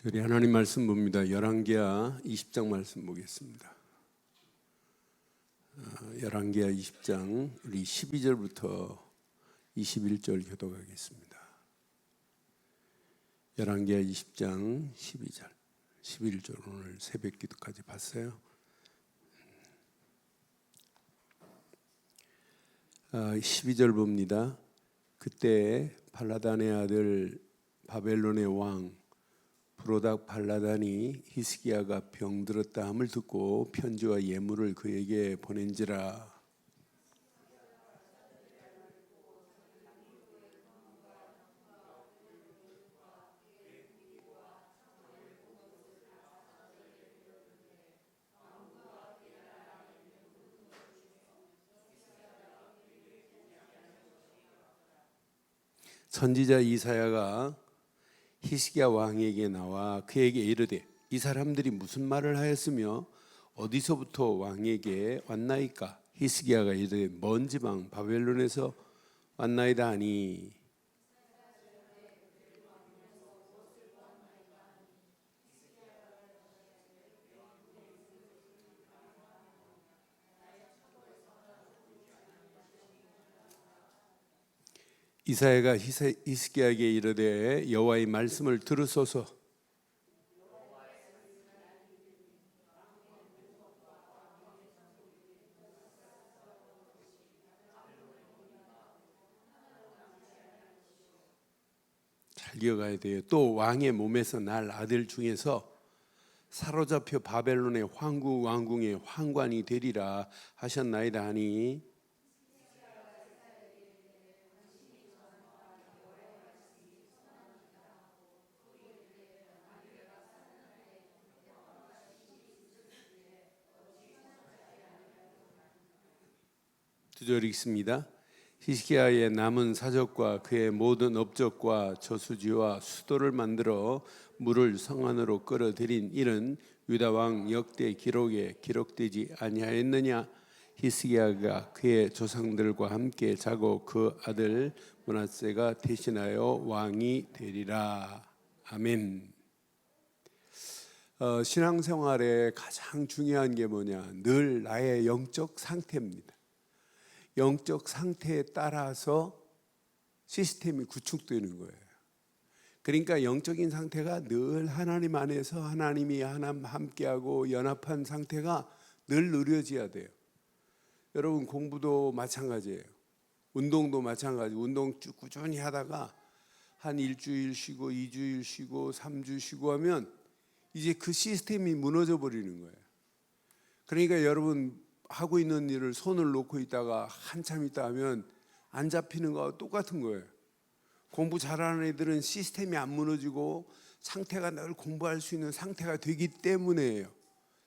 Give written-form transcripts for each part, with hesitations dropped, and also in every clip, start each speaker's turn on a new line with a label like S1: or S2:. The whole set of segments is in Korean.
S1: 우리 하나님 말씀 봅니다. 열왕기하 20장 말씀 보겠습니다. 열왕기하 20장 우리 12절부터 21절 교독하겠습니다. 열왕기하 20장 12절 11절 오늘 새벽 기도까지 봤어요. 12절 봅니다. 그때 발라단의 아들 바벨론의 왕 브로닥 발라단이 히스기야가 병들었다 함을 듣고 편지와 예물을 그에게 보낸지라. 선지자 이사야가 히스기야 왕에게 나와 그에게 이르되 이 사람들이 무슨 말을 하였으며 어디서부터 왕에게 왔나이까? 히스기야가 이르되 먼 지방 바벨론에서 왔나이다 하니 이사야가 히스기야에게 이르되 여호와의 말씀을 들으소서. 잘 기억해야 돼요. 또 왕의 몸에서 날 아들 중에서 사로잡혀 바벨론의 황국 왕궁의 황관이 되리라 하셨나이다 하니 두 절 읽습니다. 히스기야의 남은 사적과 그의 모든 업적과 저수지와 수도를 만들어 물을 성 안으로 끌어들인 일은 유다 왕 역대 기록에 기록되지 아니하였느냐? 히스기야가 그의 조상들과 함께 자고 그 아들 므낫세가 대신하여 왕이 되리라. 아멘. 신앙생활에 가장 중요한 게 뭐냐? 늘 나의 영적 상태입니다. 영적 상태에 따라서 시스템이 구축되는 거예요. 그러니까 영적인 상태가 늘 하나님 안에서 하나님이 함께하고 연합한 상태가 늘 누려져야 돼요. 여러분 공부도 마찬가지예요. 운동도 마찬가지. 운동 쭉 꾸준히 하다가 한 일주일 쉬고 2주일 쉬고 3주 쉬고 하면 이제 그 시스템이 무너져 버리는 거예요. 그러니까 여러분 하고 있는 일을 손을 놓고 있다가 한참 있다 하면 안 잡히는 거와 똑같은 거예요. 공부 잘하는 애들은 시스템이 안 무너지고 상태가 늘 공부할 수 있는 상태가 되기 때문에요.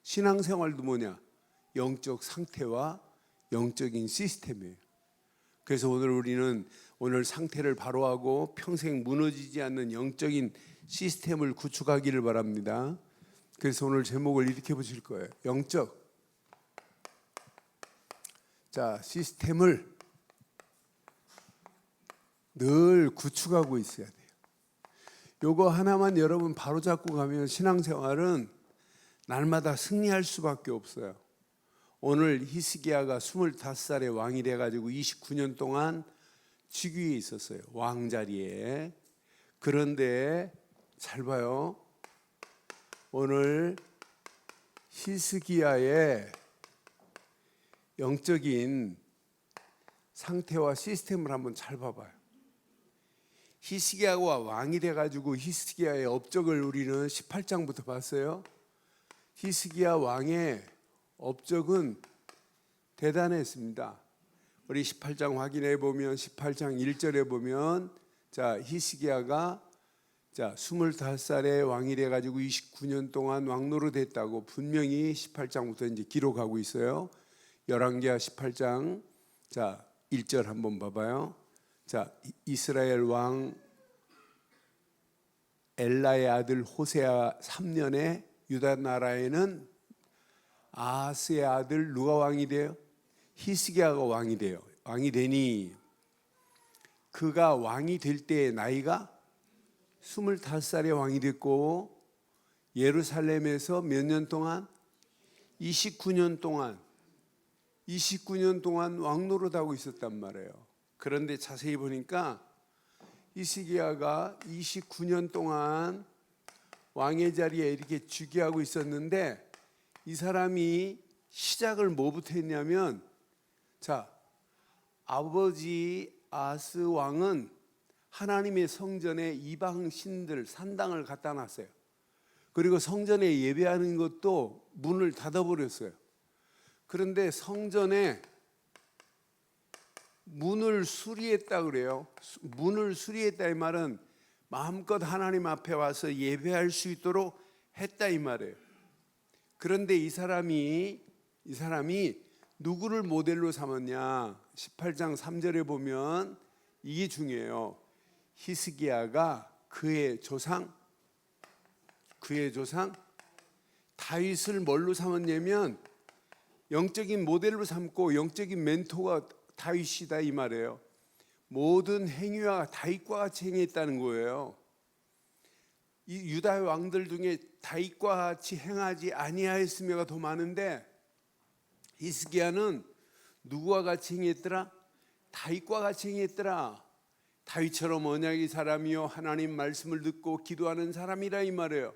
S1: 신앙생활도 뭐냐? 영적 상태와 영적인 시스템이에요. 그래서 오늘 우리는 오늘 상태를 바로하고 평생 무너지지 않는 영적인 시스템을 구축하기를 바랍니다. 그래서 오늘 제목을 이렇게 보실 거예요. 영적 시스템을 늘 구축하고 있어야 돼요. 요거 하나만 여러분 바로 잡고 가면 신앙생활은 날마다 승리할 수밖에 없어요. 오늘 히스기야가 25살의 왕이 돼가지고 29년 동안 즉위에 있었어요. 왕자리에. 그런데 잘 봐요. 오늘 히스기야의 영적인 상태와 시스템을 한번 잘 봐봐요. 히스기야가 왕이 돼가지고 히스기야의 업적을 우리는 18장부터 봤어요. 히스기야 왕의 업적은 대단했습니다. 우리 18장 확인해 보면 18장 1절에 보면 히스기야가 25살의 왕이 돼가지고 29년 동안 왕노릇 했다고 분명히 18장부터 이제 기록하고 있어요. 열왕기하 18장 1절 한번 봐봐요. 이스라엘 왕 엘라의 아들 호세아 3년에 유다 나라에는 아하스의 아들 누가 왕이 돼요? 히스기야가 왕이 돼요. 왕이 되니 그가 왕이 될 때의 나이가 25살에 왕이 됐고 예루살렘에서 몇 년 동안? 29년 동안 왕노릇하고 있었단 말이에요. 그런데 자세히 보니까 히스기야가 29년 동안 왕의 자리에 이렇게 즉위하고 있었는데, 이 사람이 시작을 뭐부터 했냐면, 자, 아버지 아스 왕은 하나님의 성전에 이방 신들 산당을 갖다 놨어요. 그리고 성전에 예배하는 것도 문을 닫아버렸어요. 그런데 성전에 문을 수리했다 그래요. 문을 수리했다 이 말은 마음껏 하나님 앞에 와서 예배할 수 있도록 했다 이 말이에요. 그런데 이 사람이 누구를 모델로 삼았냐? 18장 3절에 보면 이게 중요해요. 히스기야가 그의 조상 다윗을 뭘로 삼았냐면 영적인 모델로 삼고 영적인 멘토가 다윗이다 이 말이에요. 모든 행위와 다윗과 같이 행했다는 거예요. 이 유다의 왕들 중에 다윗과 같이 행하지 아니하였으며가 더 많은데, 히스기야는 누구와 같이 행했더라? 다윗과 같이 행했더라. 다윗처럼 언약의 사람이요 하나님 말씀을 듣고 기도하는 사람이라 이 말이에요.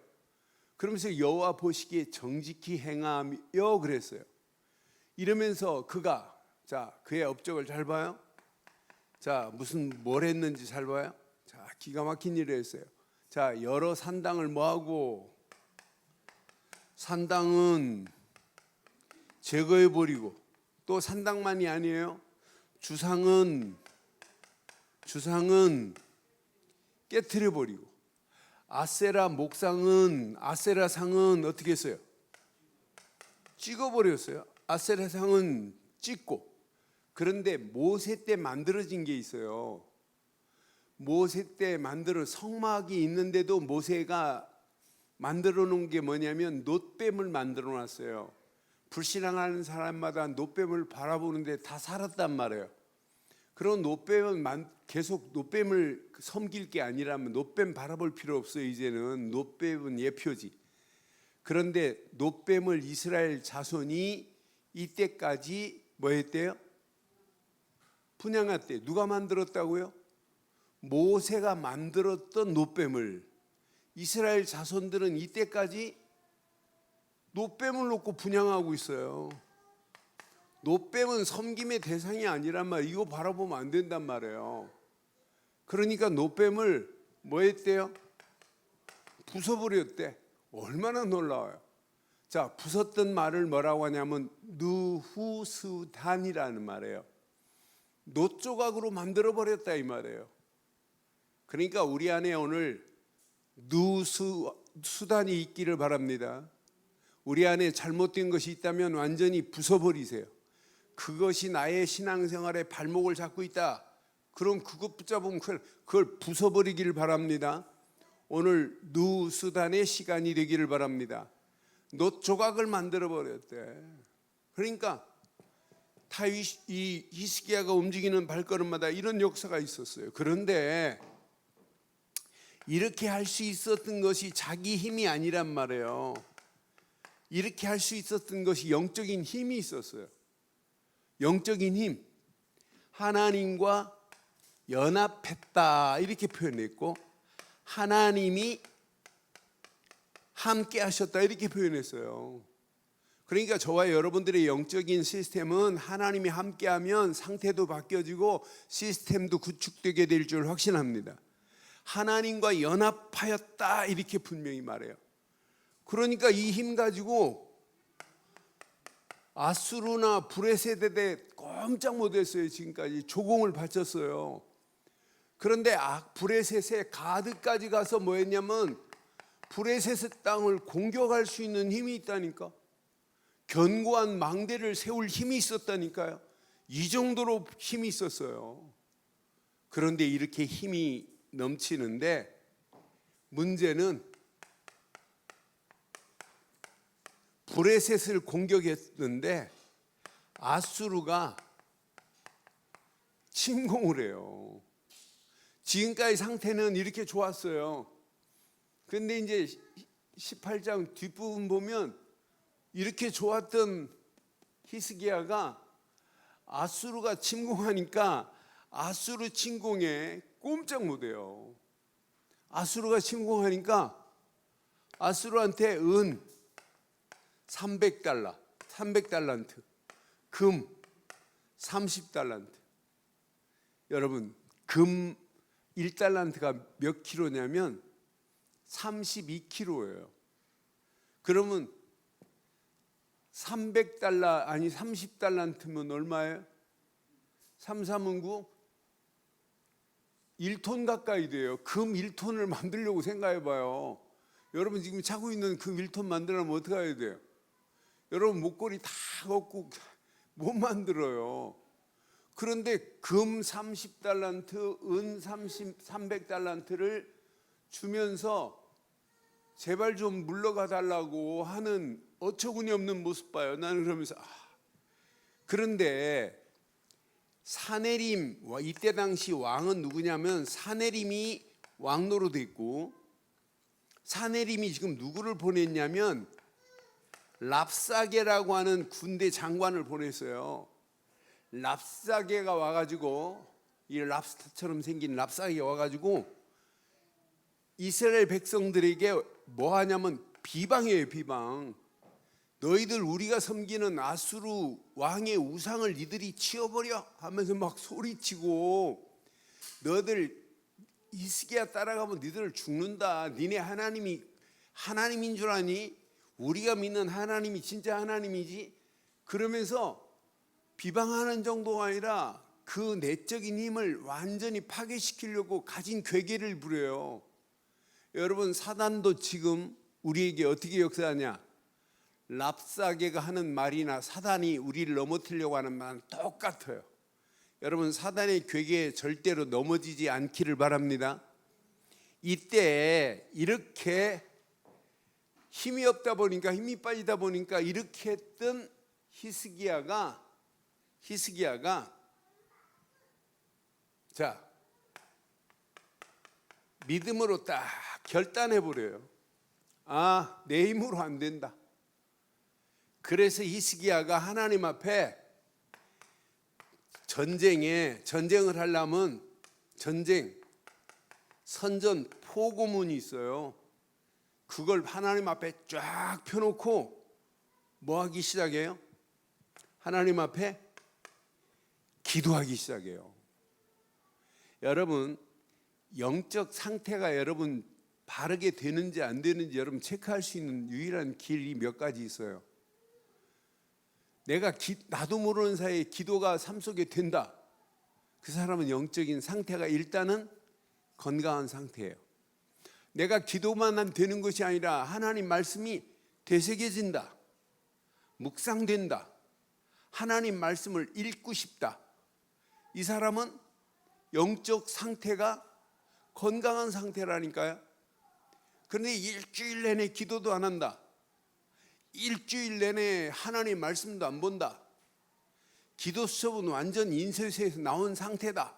S1: 그러면서 여호와 보시기에 정직히 행하며 그랬어요. 이러면서 그가, 자, 그의 업적을 잘 봐요. 자, 뭘 했는지 잘 봐요. 자, 기가 막힌 일을 했어요. 자, 여러 산당을 뭐하고, 산당은 제거해 버리고, 또 산당만이 아니에요. 주상은 깨트려 버리고, 아세라 상은 어떻게 했어요? 찍어 버렸어요. 아세라 상은 찍고. 그런데 모세 때 만들어진 게 있어요. 모세 때 만들어 성막이 있는데도 모세가 만들어 놓은 게 뭐냐면 놋뱀을 만들어 놨어요. 불신앙하는 사람마다 놋뱀을 바라보는데 다 살았단 말이에요. 그런 놋뱀은 계속 놋뱀을 섬길 게 아니라면 놋뱀 바라볼 필요 없어요. 이제는 놋뱀은 예표지. 그런데 놋뱀을 이스라엘 자손이 이때까지 뭐 했대요? 분향했대. 누가 만들었다고요? 모세가 만들었던 놋뱀을 이스라엘 자손들은 이때까지 놋뱀을 놓고 분향하고 있어요. 놋뱀은 섬김의 대상이 아니란 말이에요. 이거 바라보면 안 된단 말이에요. 그러니까 놋뱀을 뭐 했대요? 부숴버렸대. 얼마나 놀라워요. 자, 부쉈던 말을 뭐라고 하냐면 느후스단이라는 말이에요. 놋 조각으로 만들어버렸다 이 말이에요. 그러니까 우리 안에 오늘 느수단이 있기를 바랍니다. 우리 안에 잘못된 것이 있다면 완전히 부숴버리세요. 그것이 나의 신앙생활의 발목을 잡고 있다. 그럼 그것 붙잡으면 그걸 부숴버리기를 바랍니다. 오늘 누수단의 시간이 되기를 바랍니다. 놋 조각을 만들어버렸대. 그러니까 이 히스기야가 움직이는 발걸음마다 이런 역사가 있었어요. 그런데 이렇게 할 수 있었던 것이 자기 힘이 아니란 말이에요. 이렇게 할 수 있었던 것이 영적인 힘이 있었어요. 영적인 힘, 하나님과 연합했다 이렇게 표현했고, 하나님이 함께 하셨다 이렇게 표현했어요. 그러니까 저와 여러분들의 영적인 시스템은 하나님이 함께하면 상태도 바뀌어지고 시스템도 구축되게 될 줄 확신합니다. 하나님과 연합하였다 이렇게 분명히 말해요. 그러니까 이 힘 가지고 아수르나 브레셋에 꼼짝 못했어요. 지금까지 조공을 바쳤어요. 그런데 브레셋의 가드까지 가서 뭐 했냐면 브레셋의 땅을 공격할 수 있는 힘이 있다니까. 견고한 망대를 세울 힘이 있었다니까요. 이 정도로 힘이 있었어요. 그런데 이렇게 힘이 넘치는데 문제는 브레셋을 공격했는데 아수르가 침공을 해요. 지금까지 상태는 이렇게 좋았어요. 그런데 이제 18장 뒷부분 보면 이렇게 좋았던 히스기야가 아수르가 침공하니까 아수르 침공에 꼼짝 못해요. 아수르가 침공하니까 아수르한테 은 300달러, 300달란트, 금 30달란트. 여러분, 금 1달란트가 몇 킬로냐면 32킬로예요. 그러면 300달러 아니 30달란트면 얼마예요? 3, 3은 9? 1톤 가까이 돼요. 금 1톤을 만들려고 생각해 봐요. 여러분 지금 차고 있는 금 1톤 만들려면 어떻게 해야 돼요? 여러분 목걸이 다 걷고 못 만들어요. 그런데 금 30달란트, 은 300달란트를 주면서 제발 좀 물러가 달라고 하는 어처구니 없는 모습 봐요. 나는 그러면서 그런데 사네림, 이때 당시 왕은 누구냐면 사네림이 왕노로 있고, 사네림이 지금 누구를 보냈냐면 랍사게라고 하는 군대 장관을 보냈어요. 랍사게가 와가지고, 이 랍스타처럼 생긴 랍사게가 와가지고 이스라엘 백성들에게 뭐 하냐면 비방해요. 비방. 너희들 우리가 섬기는 아수르 왕의 우상을 니들이 치워버려 하면서 막 소리치고, 너희들 히스기야 따라가면 니들 죽는다. 니네 하나님이 하나님인 줄 아니? 우리가 믿는 하나님이 진짜 하나님이지? 그러면서 비방하는 정도가 아니라 그 내적인 힘을 완전히 파괴시키려고 가진 괴계를 부려요. 여러분, 사단도 지금 우리에게 어떻게 역사하냐? 랍사게가 하는 말이나 사단이 우리를 넘어뜨리려고 하는 말은 똑같아요. 여러분, 사단의 괴계에 절대로 넘어지지 않기를 바랍니다. 이때 이렇게 힘이 없다 보니까, 힘이 빠지다 보니까 이렇게 했던 히스기야가 자, 믿음으로 딱 결단해 버려요. 내 힘으로 안 된다. 그래서 히스기야가 하나님 앞에 전쟁을 하려면 선전 포고문이 있어요. 그걸 하나님 앞에 쫙 펴놓고 뭐 하기 시작해요? 하나님 앞에 기도하기 시작해요. 여러분, 영적 상태가 여러분 바르게 되는지 안 되는지 여러분 체크할 수 있는 유일한 길이 몇 가지 있어요. 내가 나도 모르는 사이에 기도가 삶 속에 된다. 그 사람은 영적인 상태가 일단은 건강한 상태예요. 내가 기도만 되는 것이 아니라 하나님 말씀이 되새겨진다, 묵상된다, 하나님 말씀을 읽고 싶다. 이 사람은 영적 상태가 건강한 상태라니까요. 그런데 일주일 내내 기도도 안 한다, 일주일 내내 하나님 말씀도 안 본다, 기도 수업은 완전 인쇄소에서 나온 상태다.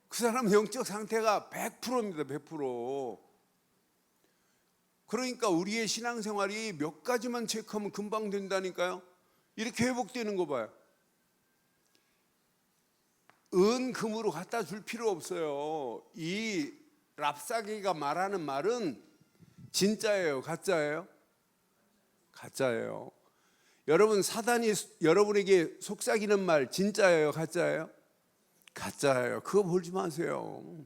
S1: 그 사람 영적 상태가 100%입니다. 100%. 그러니까 우리의 신앙생활이 몇 가지만 체크하면 금방 된다니까요. 이렇게 회복되는 거 봐요. 은 금으로 갖다 줄 필요 없어요. 이 랍사게가 말하는 말은 진짜예요, 가짜예요? 가짜예요. 여러분, 사단이 여러분에게 속삭이는 말 진짜예요, 가짜예요? 가짜예요. 그거 보지 마세요.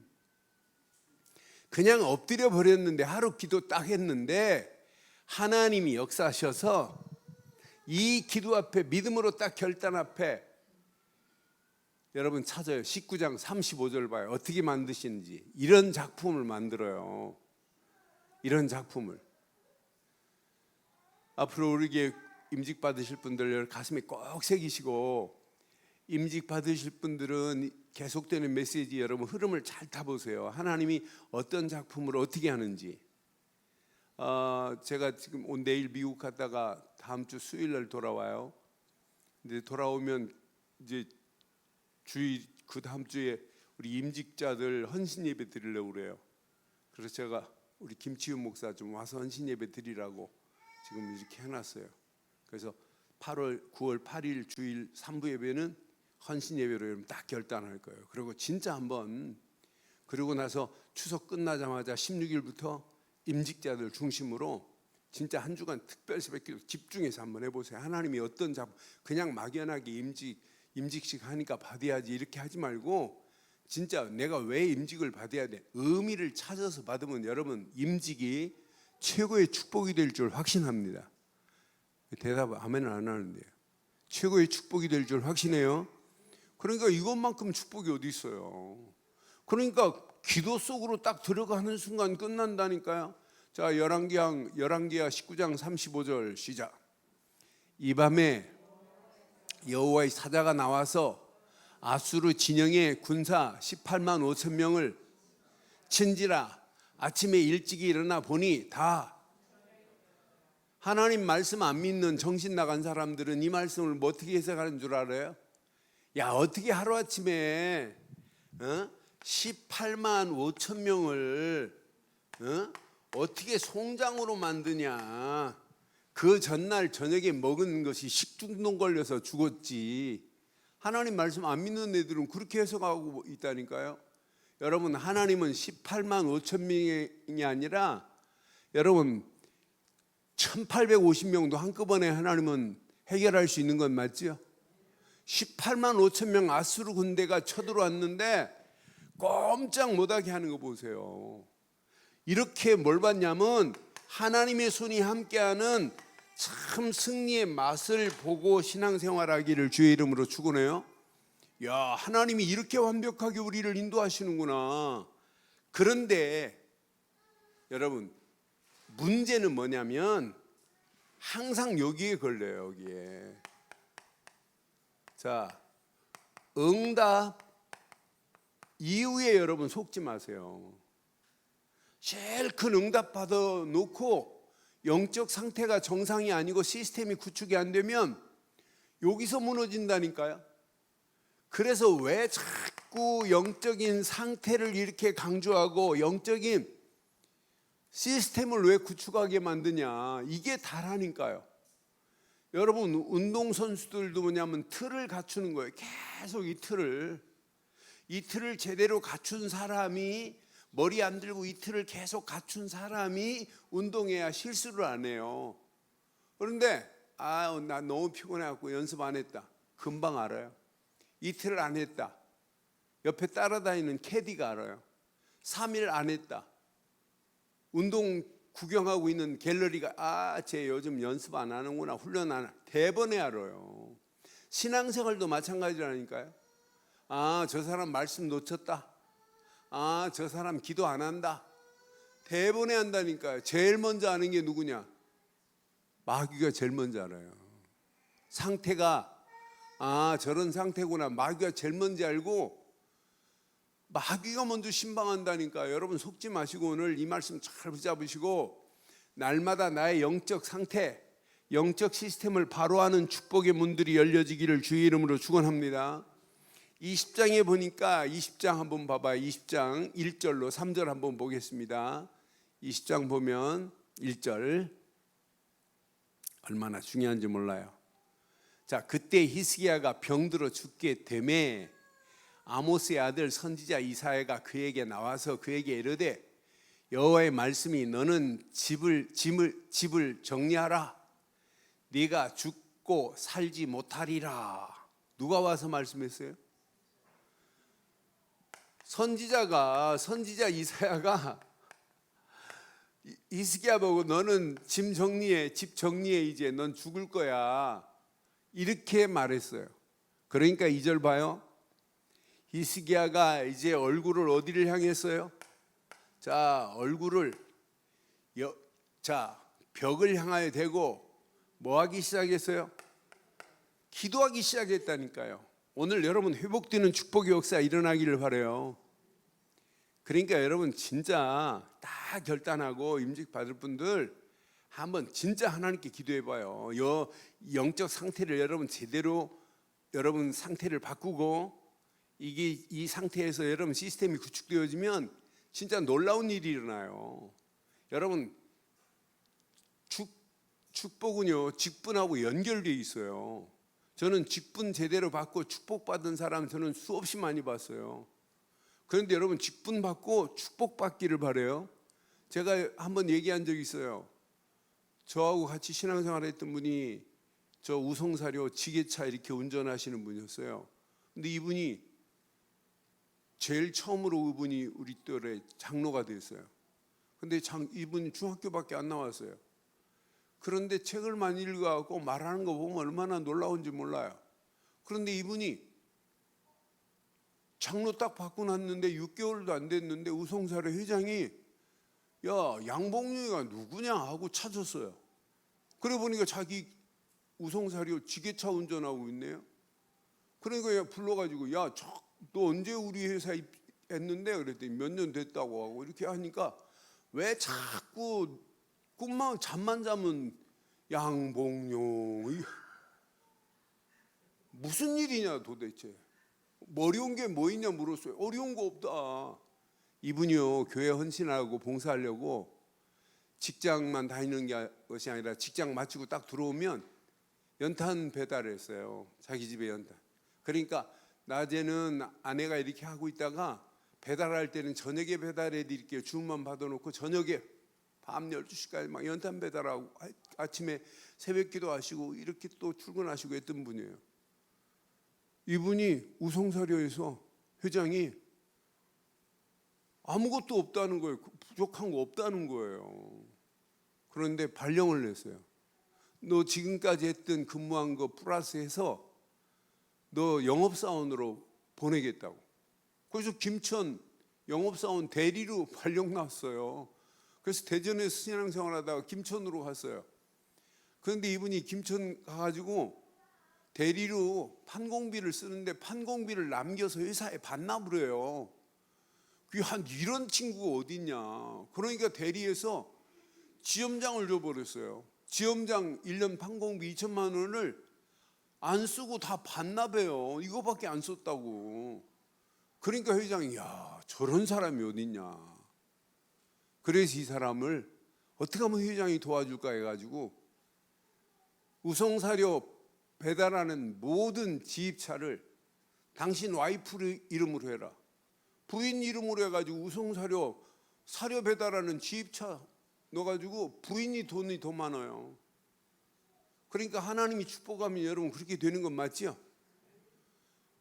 S1: 그냥 엎드려 버렸는데, 하루 기도 딱 했는데 하나님이 역사하셔서 이 기도 앞에, 믿음으로 딱 결단 앞에 여러분 찾아요. 19장 35절 봐요. 어떻게 만드시는지. 이런 작품을 만들어요. 이런 작품을. 앞으로 우리에게 임직 받으실 분들 가슴에 꼭 새기시고, 임직 받으실 분들은 계속되는 메시지 여러분 흐름을 잘 타보세요. 하나님이 어떤 작품을 어떻게 하는지. 제가 지금 내일 미국 갔다가 다음 주 수요일 날 돌아와요. 근데 돌아오면 이제 그 다음 주에 우리 임직자들 헌신 예배 드리려고 그래요. 그래서 제가 우리 김치윤 목사 좀 와서 헌신 예배 드리라고 지금 이렇게 해놨어요. 그래서 9월 8일 주일 3부 예배는 헌신 예배로 여러분 딱 결단할 거예요. 그리고 진짜 한번 그러고 나서 추석 끝나자마자 16일부터 임직자들 중심으로 진짜 한 주간 특별 새벽기도 집중해서 한번 해보세요. 하나님이 어떤 그냥 막연하게 임직식 하니까 받아야지 이렇게 하지 말고 진짜 내가 왜 임직을 받아야 돼? 의미를 찾아서 받으면 여러분 임직이 최고의 축복이 될 줄 확신합니다. 대답 아멘을 안 하는데요. 최고의 축복이 될 줄 확신해요. 그러니까 이것만큼 축복이 어디 있어요? 그러니까 기도 속으로 딱 들어가는 순간 끝난다니까요. 자, 열왕기하 19장 35절 시작. 이 밤에 여호와의 사자가 나와서 아수르 진영의 군사 18만 5천 명을 친지라. 아침에 일찍이 일어나 보니 다. 하나님 말씀 안 믿는 정신 나간 사람들은 이 말씀을 뭐 어떻게 해석하는 줄 알아요? 야, 어떻게 하루아침에 18만 5천 명을 어떻게 송장으로 만드냐. 그 전날 저녁에 먹은 것이 식중독 걸려서 죽었지. 하나님 말씀 안 믿는 애들은 그렇게 해석하고 있다니까요. 여러분, 하나님은 18만 5천 명이 아니라 여러분 1850명도 한꺼번에 하나님은 해결할 수 있는 건 맞죠? 18만 5천 명 아수르 군대가 쳐들어왔는데 꼼짝 못하게 하는 거 보세요. 이렇게 뭘 봤냐면 하나님의 손이 함께하는 참 승리의 맛을 보고 신앙생활하기를 주의 이름으로 축원해요. 야, 하나님이 이렇게 완벽하게 우리를 인도하시는구나. 그런데 여러분, 문제는 뭐냐면 항상 여기에 걸려요. 여기에. 자, 응답 이후에 여러분 속지 마세요. 제일 큰 응답 받아 놓고 영적 상태가 정상이 아니고 시스템이 구축이 안 되면 여기서 무너진다니까요. 그래서 왜 자꾸 영적인 상태를 이렇게 강조하고 영적인 시스템을 왜 구축하게 만드냐. 이게 다라니까요. 여러분, 운동선수들도 뭐냐면 틀을 갖추는 거예요. 계속 이 틀을 제대로 갖춘 사람이, 머리 안 들고 이 틀을 계속 갖춘 사람이 운동해야 실수를 안 해요. 그런데 나 너무 피곤해갖고 연습 안 했다. 금방 알아요. 이틀을 안 했다. 옆에 따라다니는 캐디가 알아요. 3일 안 했다. 운동 구경하고 있는 갤러리가 쟤 요즘 연습 안 하는구나, 훈련 안 하나, 대번에 알아요. 신앙생활도 마찬가지라니까요. 저 사람 말씀 놓쳤다. 저 사람 기도 안 한다. 대번에 한다니까요. 제일 먼저 아는 게 누구냐? 마귀가 제일 먼저 알아요. 상태가 저런 상태구나. 마귀가 제일 먼저 알고 마귀가 먼저 신방한다니까. 여러분 속지 마시고 오늘 이 말씀 잘 붙잡으시고 날마다 나의 영적 상태, 영적 시스템을 바로 하는 축복의 문들이 열려지기를 주의 이름으로 축원합니다. 20장에 보니까 20장 한번 봐봐요. 20장 1절로 3절 한번 보겠습니다. 20장 보면 1절 얼마나 중요한지 몰라요. 자, 그때 히스기야가 병들어 죽게 되매 아모스의 아들 선지자 이사야가 그에게 나와서 그에게 이르되 여호와의 말씀이 너는 집을 정리하라. 네가 죽고 살지 못하리라. 누가 와서 말씀했어요? 선지자 이사야가 히스기야 보고 너는 집 정리해 이제 넌 죽을 거야. 이렇게 말했어요. 그러니까 2절 봐요. 히스기야가 이제 얼굴을 어디를 향했어요? 자, 얼굴을 벽을 향하여 대고 뭐 하기 시작했어요? 기도하기 시작했다니까요. 오늘 여러분 회복되는 축복의 역사 일어나기를 바라요. 그러니까 여러분 진짜 다 결단하고 임직 받을 분들 한번 진짜 하나님께 기도해 봐요. 영적 상태를 여러분 제대로 여러분 상태를 바꾸고 이 상태에서 여러분 시스템이 구축되어지면 진짜 놀라운 일이 일어나요. 여러분 축복은요 직분하고 연결되어 있어요. 저는 직분 제대로 받고 축복받은 사람 저는 수없이 많이 봤어요. 그런데 여러분 직분 받고 축복받기를 바라요. 제가 한번 얘기한 적이 있어요. 저하고 같이 신앙생활 했던 분이 저 우송사료 지게차 이렇게 운전하시는 분이었어요. 근데 이분이 제일 처음으로 이분이 우리 또래 장로가 됐어요. 근데 이분이 중학교밖에 안 나왔어요. 그런데 책을 많이 읽어갖고 말하는 거 보면 얼마나 놀라운지 몰라요. 그런데 이분이 장로 딱 받고 났는데 6개월도 안 됐는데 우송사료 회장이 야 양봉룡이가 누구냐 하고 찾았어요. 그래 보니까 자기 우송사료 지게차 운전하고 있네요. 그러니까 불러가지고 야 너 언제 우리 회사 입했는데 그랬더니 몇 년 됐다고 하고 이렇게 하니까 왜 자꾸 꿈만 잠만 자면 양봉룡 무슨 일이냐 도대체 어려운 게 뭐 있냐 물었어요. 어려운 거 없다. 이분이요 교회 헌신하고 봉사하려고 직장만 다니는 것이 아니라 직장 마치고 딱 들어오면 연탄 배달을 했어요. 자기 집에 연탄. 그러니까 낮에는 아내가 이렇게 하고 있다가 배달할 때는 저녁에 배달해 드릴게요. 주문만 받아놓고 저녁에 밤 12시까지 막 연탄 배달하고 아침에 새벽 기도하시고 이렇게 또 출근하시고 했던 분이에요. 이분이 우송사료에서 회장이 아무것도 없다는 거예요. 부족한 거 없다는 거예요. 그런데 발령을 냈어요. 너 지금까지 했던 근무한 거 플러스해서 너 영업사원으로 보내겠다고. 그래서 김천 영업사원 대리로 발령 났어요. 그래서 대전에서 신앙생활하다가 김천으로 갔어요. 그런데 이분이 김천 가가지고 대리로 판공비를 쓰는데 판공비를 남겨서 회사에 반납을 해요. 이런 친구가 어딨냐. 그러니까 대리에서 지점장을 줘버렸어요. 지점장 1년 판공비 2천만 원을 안 쓰고 다 반납해요. 이거밖에 안 썼다고. 그러니까 회장이 야 저런 사람이 어딨냐. 그래서 이 사람을 어떻게 하면 회장이 도와줄까 해가지고 우송사료 배달하는 모든 지입차를 당신 와이프 이름으로 해라. 부인 이름으로 해가지고 우송사료 사료 배달하는 지입차 넣어가지고 부인이 돈이 더 많아요. 그러니까 하나님이 축복하면 여러분 그렇게 되는 건 맞죠?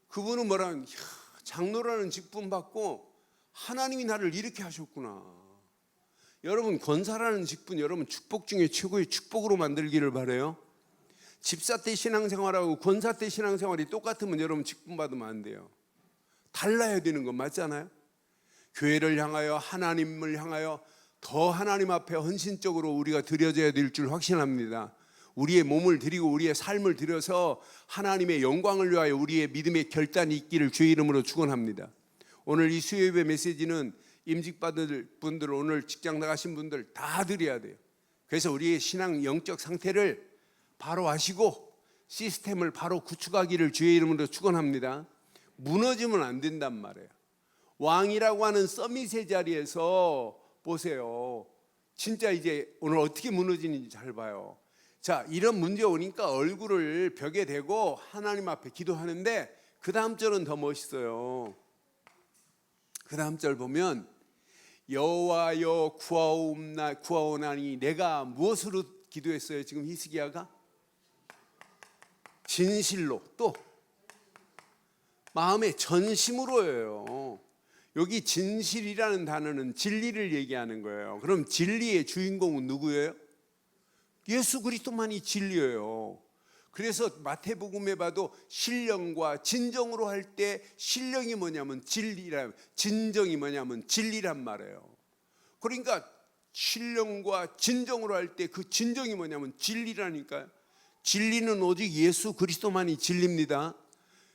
S1: 그분은 뭐라는 장로라는 직분 받고 하나님이 나를 이렇게 하셨구나. 여러분 권사라는 직분 여러분 축복 중에 최고의 축복으로 만들기를 바라요. 집사 때 신앙생활하고 권사 때 신앙생활이 똑같으면 여러분 직분 받으면 안 돼요. 달라야 되는 건 맞잖아요. 교회를 향하여 하나님을 향하여 더 하나님 앞에 헌신적으로 우리가 드려져야 될 줄 확신합니다. 우리의 몸을 드리고 우리의 삶을 드려서 하나님의 영광을 위하여 우리의 믿음의 결단이 있기를 주의 이름으로 축원합니다. 오늘 이 수요예배 메시지는 임직 받을 분들 오늘 직장 나가신 분들 다 드려야 돼요. 그래서 우리의 신앙 영적 상태를 바로 아시고 시스템을 바로 구축하기를 주의 이름으로 축원합니다. 무너지면 안 된단 말이에요. 왕이라고 하는 서밋의 자리에서 보세요. 진짜 이제 오늘 어떻게 무너지는지 잘 봐요. 자, 이런 문제 오니까 얼굴을 벽에 대고 하나님 앞에 기도하는데 그 다음 절은 더 멋있어요. 그 다음 절 보면 여호와여 구하오나니 내가 무엇으로 기도했어요? 지금 히스기야가 진실로 또 마음의 전심으로예요. 여기 진실이라는 단어는 진리를 얘기하는 거예요. 그럼 진리의 주인공은 누구예요? 예수 그리스도만이 진리예요. 그래서 마태복음에 봐도 신령과 진정으로 할 때 신령이 뭐냐면 진리란, 진정이 뭐냐면 진리란 말이에요. 그러니까 신령과 진정으로 할 때 그 진정이 뭐냐면 진리라니까요. 진리는 오직 예수 그리스도만이 진리입니다.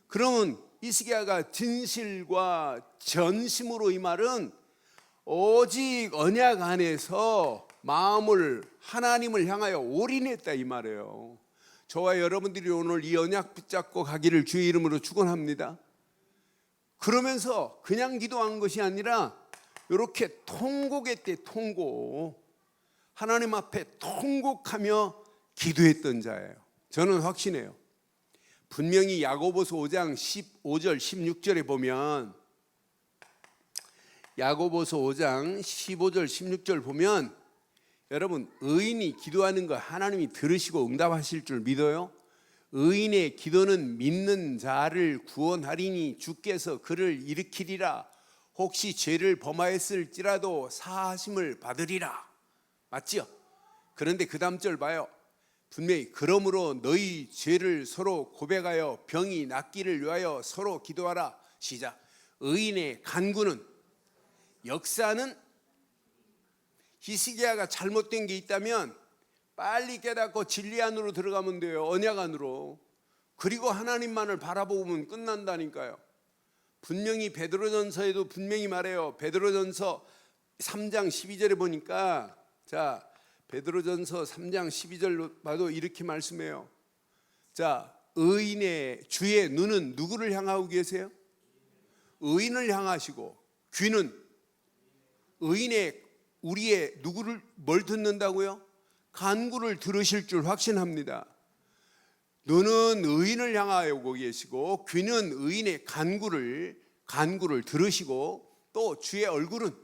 S1: 그러면 히스기야가 진실과 전심으로 이 말은 오직 언약 안에서 마음을 하나님을 향하여 올인했다 이 말이에요. 저와 여러분들이 오늘 이 언약 붙잡고 가기를 주의 이름으로 축원합니다. 그러면서 그냥 기도한 것이 아니라 이렇게 통곡했대. 통곡. 하나님 앞에 통곡하며 기도했던 자예요. 저는 확신해요. 분명히 야고보서 5장 15절 16절에 보면, 야고보서 5장 15절 16절 보면, 여러분, 의인이 기도하는 거 하나님이 들으시고 응답하실 줄 믿어요? 의인의 기도는 믿는 자를 구원하리니 주께서 그를 일으키리라. 혹시 죄를 범하였을지라도 사하심을 받으리라. 맞지요? 그런데 그 다음 절 봐요. 분명히 그러므로 너희 죄를 서로 고백하여 병이 낫기를 위하여 서로 기도하라. 시작. 의인의 간구는, 역사는, 히스기야가 잘못된 게 있다면 빨리 깨닫고 진리 안으로 들어가면 돼요. 언약 안으로. 그리고 하나님만을 바라보면 끝난다니까요. 분명히 베드로전서에도 분명히 말해요. 베드로전서 3장 12절에 보니까, 자, 베드로전서 3장 12절 봐도 이렇게 말씀해요. 자, 의인의 주의 눈은 누구를 향하고 계세요? 의인을 향하시고, 귀는 의인의, 우리의 누구를, 뭘 듣는다고요? 간구를 들으실 줄 확신합니다. 눈은 의인을 향하고 계시고, 귀는 의인의 간구를 들으시고, 또 주의 얼굴은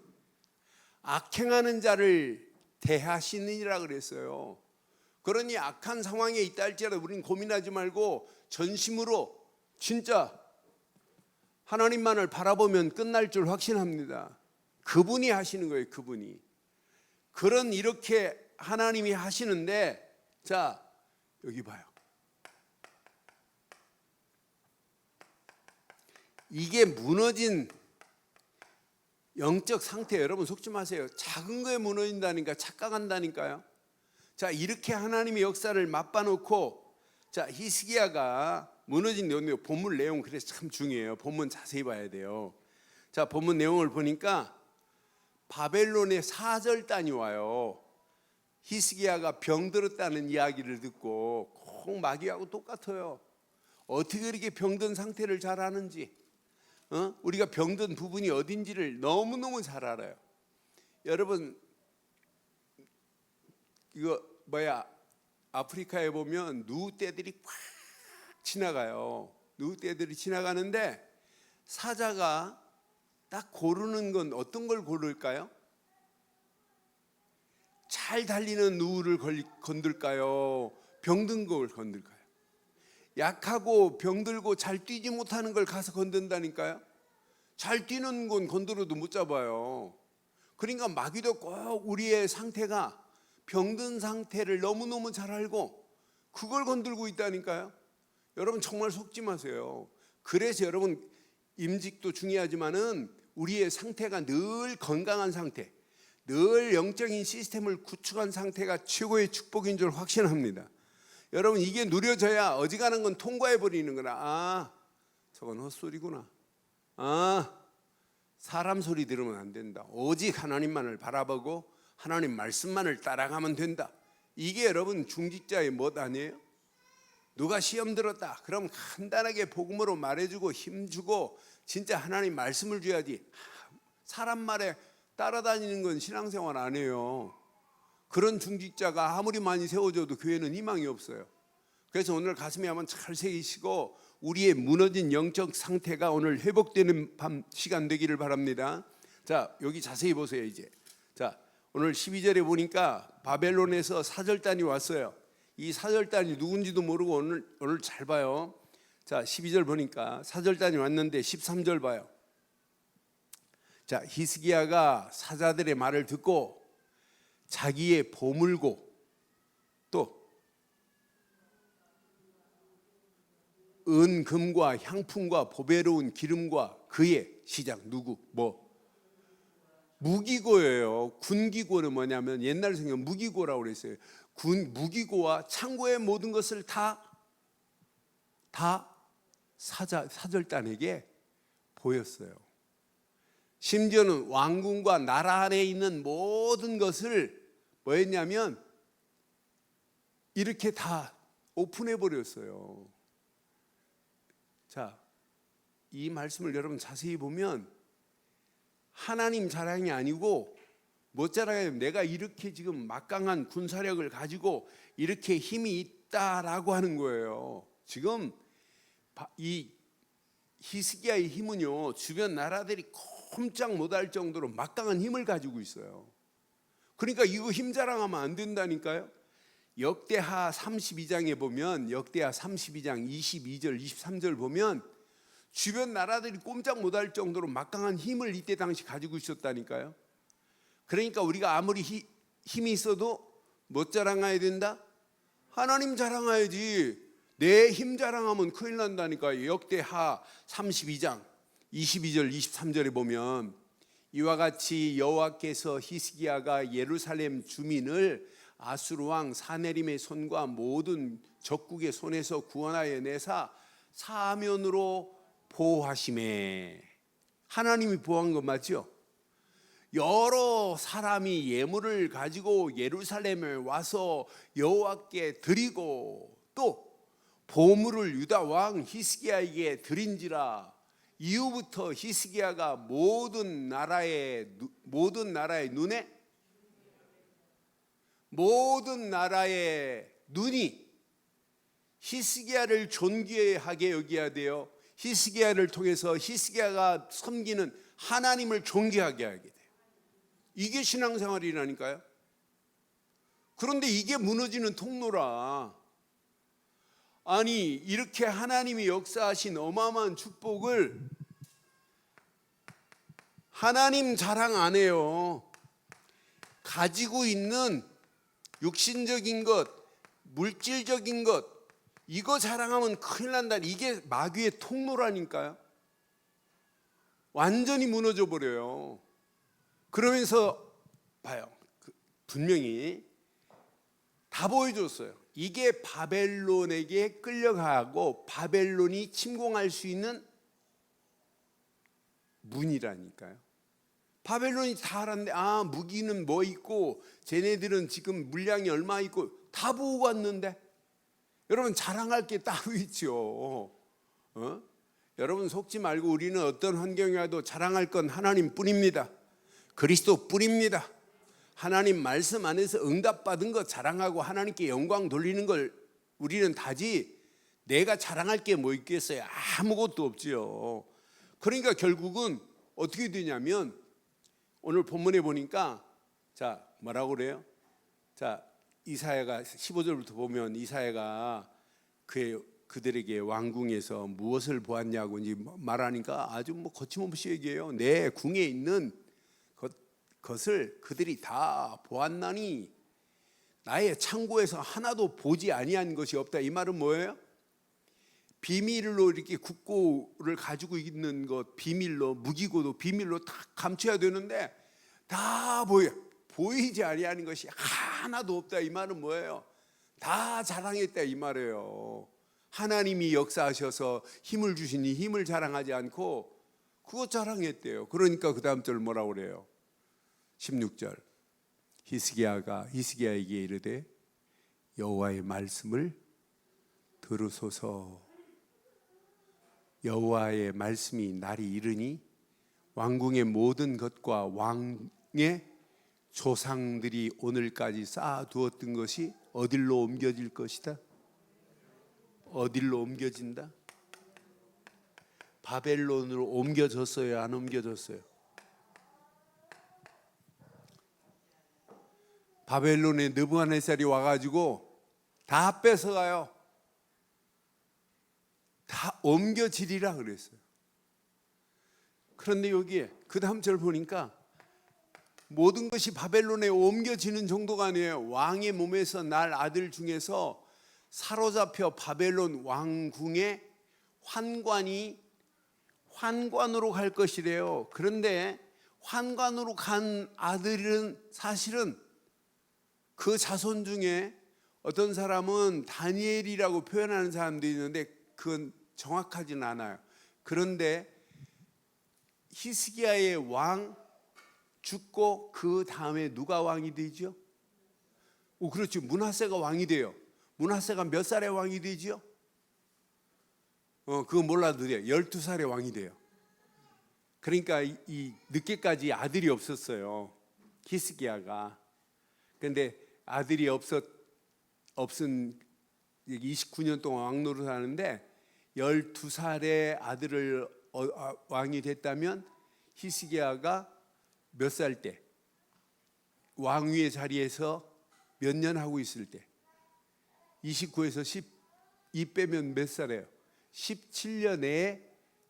S1: 악행하는 자를 대하시느니라 그랬어요. 그러니 악한 상황에 있다 할지라도 우리는 고민하지 말고 전심으로 진짜 하나님만을 바라보면 끝날 줄 확신합니다. 그분이 하시는 거예요. 그분이. 그런 이렇게 하나님이 하시는데, 자, 여기 봐요. 이게 무너진 영적 상태, 여러분 속지 마세요. 작은 거에 무너진다니까, 착각한다니까요. 자, 이렇게 하나님의 역사를 맛봐놓고, 자, 히스기야가 무너진 내용, 본문 내용 그래서 참 중요해요. 본문 자세히 봐야 돼요. 자, 본문 내용을 보니까 바벨론의 사절단이 와요. 히스기야가 병들었다는 이야기를 듣고, 꼭 마귀하고 똑같아요. 어떻게 그렇게 병든 상태를 잘 아는지, 우리가 병든 부분이 어딘지를 너무너무 잘 알아요. 여러분, 이거 아프리카에 보면 누떼들이 꽉 지나가요. 누떼들이 지나가는데 사자가 딱 고르는 건 어떤 걸 고를까요? 잘 달리는 누를 건들까요? 병든 걸 건들까요? 약하고 병들고 잘 뛰지 못하는 걸 가서 건든다니까요. 잘 뛰는 건 건드려도 못 잡아요. 그러니까 마귀도 꼭 우리의 상태가 병든 상태를 너무너무 잘 알고 그걸 건들고 있다니까요. 여러분 정말 속지 마세요. 그래서 여러분 임직도 중요하지만은 우리의 상태가 늘 건강한 상태, 늘 영적인 시스템을 구축한 상태가 최고의 축복인 줄 확신합니다. 여러분 이게 누려져야 어지간한 건 통과해 버리는 거라. 아, 저건 헛소리구나. 아, 사람 소리 들으면 안 된다. 오직 하나님만을 바라보고 하나님 말씀만을 따라가면 된다. 이게 여러분 중직자의 멋 아니에요? 누가 시험 들었다 그럼 간단하게 복음으로 말해주고 힘주고 진짜 하나님 말씀을 줘야지. 사람 말에 따라다니는 건 신앙생활 아니에요. 그런 중직자가 아무리 많이 세워져도 교회는 희망이 없어요. 그래서 오늘 가슴에 한번 잘 새기시고 우리의 무너진 영적 상태가 오늘 회복되는 시간 되기를 바랍니다. 자, 여기 자세히 보세요. 이제 자, 오늘 12절에 보니까 바벨론에서 사절단이 왔어요. 이 사절단이 누군지도 모르고 오늘 잘 봐요. 자, 12절 보니까 사절단이 왔는데 13절 봐요. 자, 히스기야가 사자들의 말을 듣고 자기의 보물고 또 은금과 향품과 보배로운 기름과 그의 시작 누구 무기고예요. 군기고는 뭐냐면 옛날 생각 무기고라고 그랬어요. 무기고와 창고의 모든 것을 다 사절단에게 보였어요. 심지어는 왕궁과 나라 안에 있는 모든 것을 뭐했냐면 이렇게 다 오픈해 버렸어요. 자, 이 말씀을 여러분 자세히 보면 하나님 자랑이 아니고 못 자랑해요. 내가 이렇게 지금 막강한 군사력을 가지고 이렇게 힘이 있다라고 하는 거예요. 지금 이 히스기야의 힘은요, 주변 나라들이 꼼짝 못할 정도로 막강한 힘을 가지고 있어요. 그러니까 이거 힘 자랑하면 안 된다니까요. 역대하 32장에 보면, 역대하 32장 22절 23절 보면 주변 나라들이 꼼짝 못할 정도로 막강한 힘을 이때 당시 가지고 있었다니까요. 그러니까 우리가 아무리 힘이 있어도 못 자랑해야 된다? 하나님 자랑해야지. 내 힘 자랑하면 큰일 난다니까요. 역대하 32장 22절 23절에 보면 이와 같이 여호와께서 히스기야가 예루살렘 주민을 아수르 왕 사네림의 손과 모든 적국의 손에서 구원하여 내사 사면으로 보호하시매. 하나님이 보호한 거 맞죠? 여러 사람이 예물을 가지고 예루살렘에 와서 여호와께 드리고 또 보물을 유다 왕 히스기야에게 드린지라. 이후부터 히스기야가 모든 나라의 눈이 히스기야를 존귀하게 여겨야 돼요. 히스기야를 통해서 히스기야가 섬기는 하나님을 존귀하게 하게 돼요. 이게 신앙생활이라니까요. 그런데 이게 무너지는 통로라. 아니, 이렇게 하나님이 역사하신 어마어마한 축복을 하나님 자랑 안 해요. 가지고 있는 육신적인 것, 물질적인 것, 이거 자랑하면 큰일 난다. 이게 마귀의 통로라니까요. 완전히 무너져 버려요. 그러면서 봐요. 분명히 다 보여줬어요. 이게 바벨론에게 끌려가고 바벨론이 침공할 수 있는 문이라니까요. 바벨론이 다 알았는데, 무기는 뭐 있고 쟤네들은 지금 물량이 얼마 있고 다 보고 왔는데, 여러분 자랑할 게 따로 있죠. 여러분 속지 말고 우리는 어떤 환경이 와도 자랑할 건 하나님 뿐입니다. 그리스도 뿐입니다. 하나님 말씀 안에서 응답받은 것 자랑하고 하나님께 영광 돌리는 걸 우리는 다지, 내가 자랑할 게 뭐 있겠어요? 아무것도 없지요. 그러니까 결국은 어떻게 되냐면, 오늘 본문에 보니까 자 뭐라고 그래요? 자 이사야가 15절부터 보면 이사야가 그들에게 왕궁에서 무엇을 보았냐고 이제 말하니까 아주 거침없이 얘기해요. 내 궁에 있는 것을 그들이 다 보았나니 나의 창고에서 하나도 보지 아니한 것이 없다. 이 말은 뭐예요? 비밀로 이렇게 국고를 가지고 있는 것, 비밀로, 무기고도 비밀로 다 감춰야 되는데 다 보이지 아니하는 것이 하나도 없다. 이 말은 뭐예요? 다 자랑했다 이 말이에요. 하나님이 역사하셔서 힘을 주시니 힘을 자랑하지 않고 그것 자랑했대요. 그러니까 그 다음 절 뭐라고 그래요? 16절 히스기야에게 이르되 여호와의 말씀을 들으소서. 여호와의 말씀이 날이 이르니 왕궁의 모든 것과 왕의 조상들이 오늘까지 쌓아두었던 것이 어디로 옮겨질 것이다? 어디로 옮겨진다? 바벨론으로 옮겨졌어요? 안 옮겨졌어요? 바벨론에 느부갓네살이 와가지고 다 뺏어가요. 다 옮겨지리라 그랬어요. 그런데 여기에 그 다음 절 보니까 모든 것이 바벨론에 옮겨지는 정도가 아니에요. 왕의 몸에서 날 아들 중에서 사로잡혀 바벨론 왕궁의 환관으로 갈 것이래요. 그런데 환관으로 간 아들은 사실은 그 자손 중에 어떤 사람은 다니엘이라고 표현하는 사람도 있는데 그건 정확하진 않아요. 그런데 히스기야의 왕 죽고 그 다음에 누가 왕이 되죠? 그렇죠. 므낫세가 왕이 돼요. 므낫세가 몇 살에 왕이 되죠? 그거 몰라도 돼요. 12살에 왕이 돼요. 그러니까 이 늦게까지 아들이 없었어요. 히스기야가. 그런데 아들이 없은 29년 동안 왕 노릇하는데 12살에 아들을 왕이 됐다면 히스기야가 몇 살 때? 왕위의 자리에서 몇 년 하고 있을 때? 29에서 12 빼면 몇 살이에요? 17년에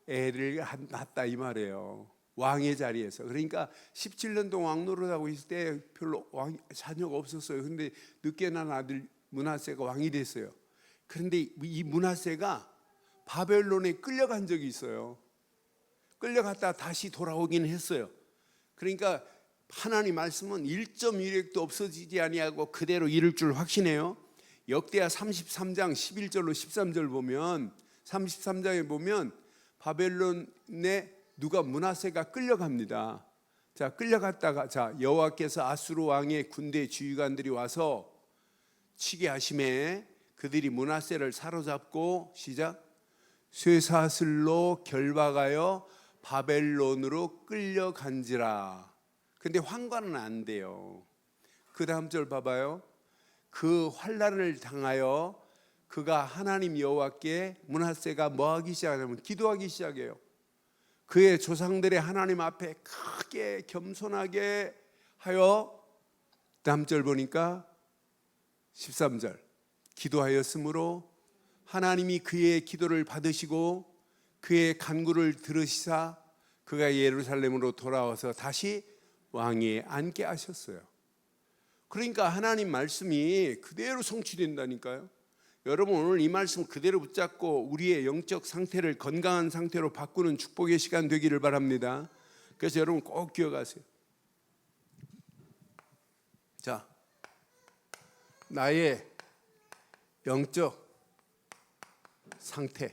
S1: 애를 낳았다 이 말이에요. 왕의 자리에서. 그러니까 17년 동안 왕 노릇하고 있을 때 별로 자녀가 없었어요. 그런데 늦게 난 아들 므낫세가 왕이 됐어요. 그런데 이 므낫세가 바벨론에 끌려간 적이 있어요. 끌려갔다 다시 돌아오긴 했어요. 그러니까 하나님 말씀은 1.1획도 없어지지 아니하고 그대로 이룰 줄 확신해요. 역대하 33장 11절로 13절 보면 33장에 보면 바벨론에 누가 므낫세가 끌려갑니다. 자, 끌려갔다가 여호와께서 아수르 왕의 군대 지휘관들이 와서 치게 하심에 그들이 므낫세를 사로잡고 시작 쇠사슬로 결박하여 바벨론으로 끌려간지라. 근데 환관은 안 돼요. 그 다음 절 봐봐요. 그 환난을 당하여 그가 하나님 여호와께 므낫세가 뭐하기 시작하냐면 기도하기 시작해요. 그의 조상들의 하나님 앞에 크게 겸손하게 하여 다음 절 보니까 13절 기도하였으므로 하나님이 그의 기도를 받으시고 그의 간구를 들으시사 그가 예루살렘으로 돌아와서 다시 왕위에 앉게 하셨어요. 그러니까 하나님 말씀이 그대로 성취된다니까요. 여러분 오늘 이 말씀 그대로 붙잡고 우리의 영적 상태를 건강한 상태로 바꾸는 축복의 시간 되기를 바랍니다. 그래서 여러분 꼭 기억하세요. 자, 나의 영적 상태,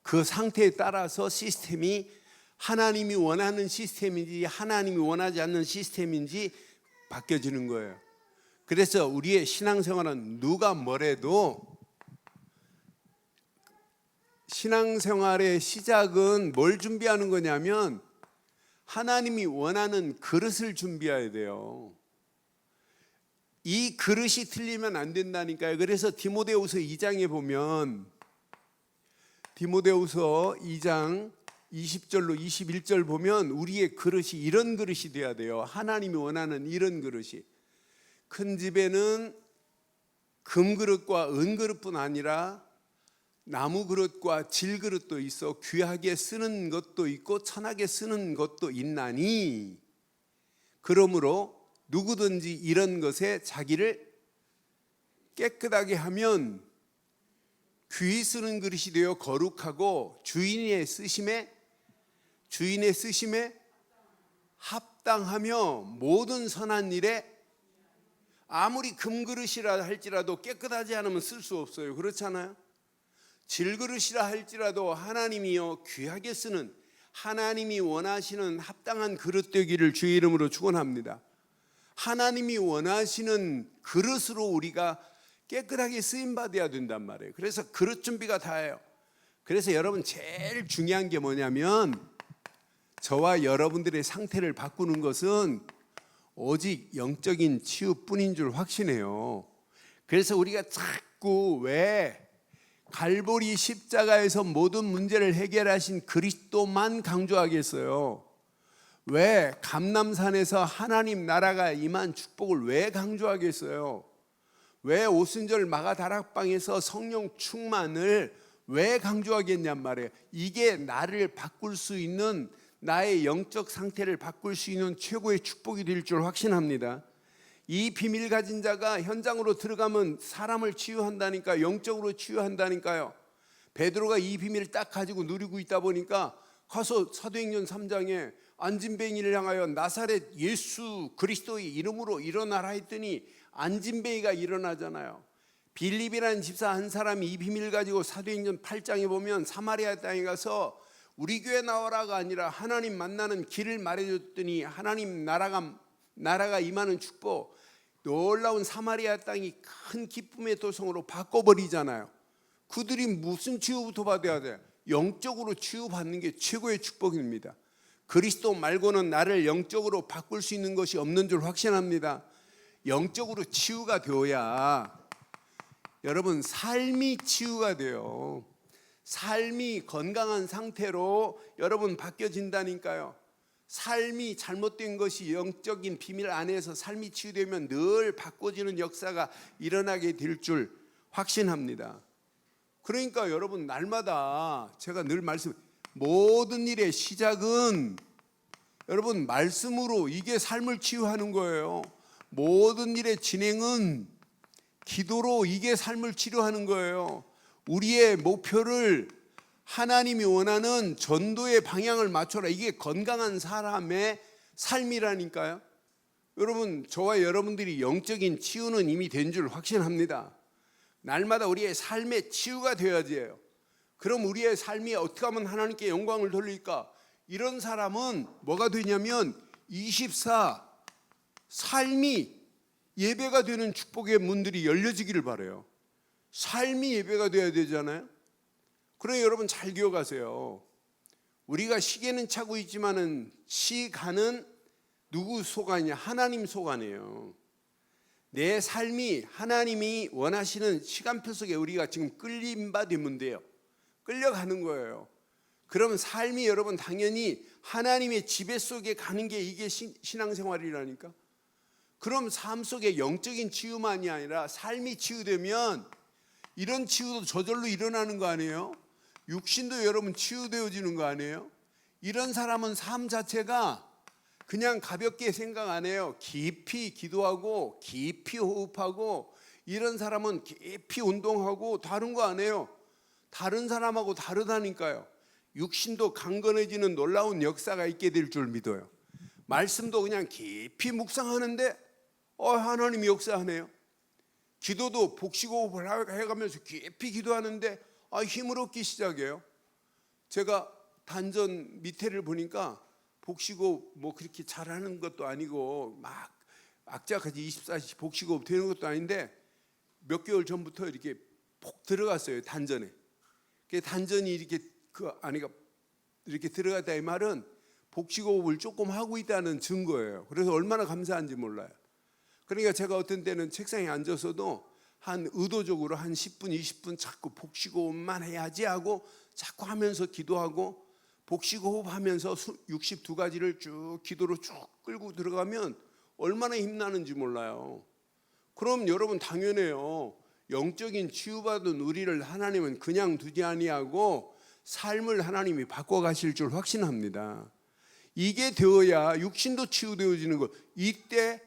S1: 그 상태에 따라서 시스템이 하나님이 원하는 시스템인지 하나님이 원하지 않는 시스템인지 바뀌어지는 거예요. 그래서 우리의 신앙생활은 누가 뭐래도 신앙생활의 시작은 뭘 준비하는 거냐면 하나님이 원하는 그릇을 준비해야 돼요. 이 그릇이 틀리면 안 된다니까요. 그래서 디모데후서 2장에 보면 디모데후서 2장 20절로 21절 보면 우리의 그릇이 이런 그릇이 돼야 돼요. 하나님이 원하는 이런 그릇이. 큰 집에는 금그릇과 은그릇뿐 아니라 나무 그릇과 질 그릇도 있어 귀하게 쓰는 것도 있고 천하게 쓰는 것도 있나니 그러므로 누구든지 이런 것에 자기를 깨끗하게 하면 귀히 쓰는 그릇이 되어 거룩하고 주인의 쓰심에 합당하며 모든 선한 일에 아무리 금그릇이라 할지라도 깨끗하지 않으면 쓸 수 없어요. 그렇잖아요. 질그릇이라 할지라도 하나님이요 귀하게 쓰는 하나님이 원하시는 합당한 그릇 되기를 주의 이름으로 축원합니다. 하나님이 원하시는 그릇으로 우리가 깨끗하게 쓰임받아야 된단 말이에요. 그래서 그릇 준비가 다예요. 그래서 여러분 제일 중요한 게 뭐냐면 저와 여러분들의 상태를 바꾸는 것은 오직 영적인 치유뿐인 줄 확신해요. 그래서 우리가 자꾸 왜 갈보리 십자가에서 모든 문제를 해결하신 그리스도만 강조하겠어요? 왜 감람산에서 하나님 나라가 임한 축복을 왜 강조하겠어요? 왜 오순절 마가다락방에서 성령 충만을 왜 강조하겠냔 말이에요. 이게 나를 바꿀 수 있는 나의 영적 상태를 바꿀 수 있는 최고의 축복이 될 줄 확신합니다. 이 비밀 가진 자가 현장으로 들어가면 사람을 치유한다니까, 영적으로 치유한다니까요. 베드로가 이 비밀을 딱 가지고 누리고 있다 보니까 가서 사도행전 3장에 안진뱅이를 향하여 나사렛 예수 그리스도의 이름으로 일어나라 했더니 안진뱅이가 일어나잖아요. 빌립이라는 집사 한 사람이 이 비밀을 가지고 사도행전 8장에 보면 사마리아 땅에 가서 우리 교회 나와라가 아니라 하나님 만나는 길을 말해줬더니 하나님 나라가 임하는 축복, 놀라운 사마리아 땅이 큰 기쁨의 도성으로 바꿔버리잖아요. 그들이 무슨 치유부터 받아야 돼? 영적으로 치유받는 게 최고의 축복입니다. 그리스도 말고는 나를 영적으로 바꿀 수 있는 것이 없는 줄 확신합니다. 영적으로 치유가 되어야 여러분 삶이 치유가 돼요. 삶이 건강한 상태로 여러분 바뀌어진다니까요. 삶이 잘못된 것이 영적인 비밀 안에서 삶이 치유되면 늘 바꿔지는 역사가 일어나게 될 줄 확신합니다. 그러니까 여러분 날마다 제가 늘 모든 일의 시작은 여러분 말씀으로, 이게 삶을 치유하는 거예요. 모든 일의 진행은 기도로, 이게 삶을 치료하는 거예요. 우리의 목표를 하나님이 원하는 전도의 방향을 맞춰라. 이게 건강한 사람의 삶이라니까요. 여러분, 저와 여러분들이 영적인 치유는 이미 된 줄 확신합니다. 날마다 우리의 삶의 치유가 되어야지 해요. 그럼 우리의 삶이 어떻게 하면 하나님께 영광을 돌릴까? 이런 사람은 뭐가 되냐면 24 삶이 예배가 되는 축복의 문들이 열려지기를 바라요. 삶이 예배가 돼야 되잖아요. 그러니 여러분 잘 기억하세요. 우리가 시계는 차고 있지만은 시간은 누구 속안이냐? 하나님 속안이에요. 내 삶이 하나님이 원하시는 시간표 속에 우리가 지금 끌림 바 되면 돼요. 끌려가는 거예요. 그러면 삶이 여러분 당연히 하나님의 지배 속에 가는 게 이게 신앙생활이라니까. 그럼 삶 속에 영적인 치유만이 아니라 삶이 치유되면 이런 치유도 저절로 일어나는 거 아니에요? 육신도 여러분 치유되어지는 거 아니에요? 이런 사람은 삶 자체가 그냥 가볍게 생각 안 해요. 깊이 기도하고 깊이 호흡하고, 이런 사람은 깊이 운동하고 다른 거 안 해요. 다른 사람하고 다르다니까요. 육신도 강건해지는 놀라운 역사가 있게 될 줄 믿어요. 말씀도 그냥 깊이 묵상하는데 하나님이 역사하네요. 기도도 복식호흡을 해가면서 깊이 기도하는데 힘을 얻기 시작해요. 제가 단전 밑에를 보니까 복식호흡 뭐 그렇게 잘하는 것도 아니고 막 악자까지 24시간 복식호흡 되는 것도 아닌데 몇 개월 전부터 이렇게 폭 들어갔어요. 단전에. 단전이 이렇게 그 안에가 이렇게 들어갔다, 이 말은 복식호흡을 조금 하고 있다는 증거예요. 그래서 얼마나 감사한지 몰라요. 그러니까 제가 어떤 때는 책상에 앉아서도 한 의도적으로 한 10분 20분 자꾸 복식호흡만 해야지 하고 자꾸 하면서 기도하고, 복식호흡 하면서 62가지를 쭉 기도로 쭉 끌고 들어가면 얼마나 힘나는지 몰라요. 그럼 여러분 당연해요. 영적인 치유받은 우리를 하나님은 그냥 두지 아니하고 삶을 하나님이 바꿔가실 줄 확신합니다. 이게 되어야 육신도 치유되어지는 것. 이때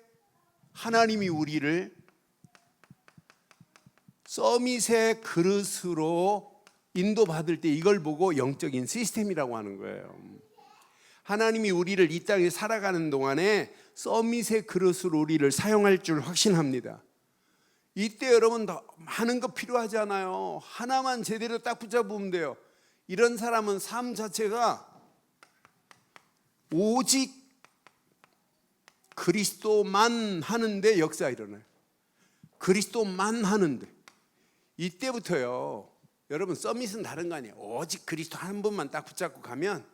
S1: 하나님이 우리를 서밋의 그릇으로 인도받을 때 이걸 보고 영적인 시스템이라고 하는 거예요. 하나님이 우리를 이 땅에 살아가는 동안에 서밋의 그릇으로 우리를 사용할 줄 확신합니다. 이때 여러분 더 많은 거 필요하지 않아요. 하나만 제대로 딱 붙잡으면 돼요. 이런 사람은 삶 자체가 오직 그리스도만 하는데 역사 일어나요. 그리스도만 하는데. 이때부터요, 여러분 서밋은 다른 거 아니에요. 오직 그리스도 한 분만 딱 붙잡고 가면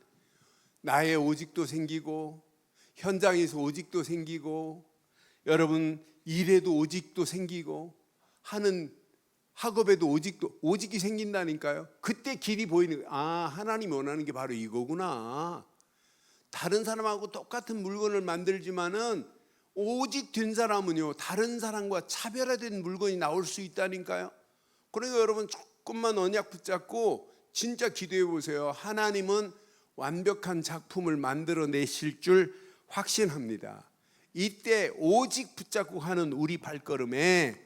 S1: 나의 오직도 생기고, 현장에서 오직도 생기고, 여러분 일에도 오직도 생기고, 하는 학업에도 오직이 생긴다니까요. 그때 길이 보이는 거예요. 하나님이 원하는 게 바로 이거구나. 다른 사람하고 똑같은 물건을 만들지만은 오직 된 사람은요, 다른 사람과 차별화된 물건이 나올 수 있다니까요. 그러니까 여러분 조금만 언약 붙잡고 진짜 기도해 보세요. 하나님은 완벽한 작품을 만들어내실 줄 확신합니다. 이때 오직 붙잡고 하는 우리 발걸음에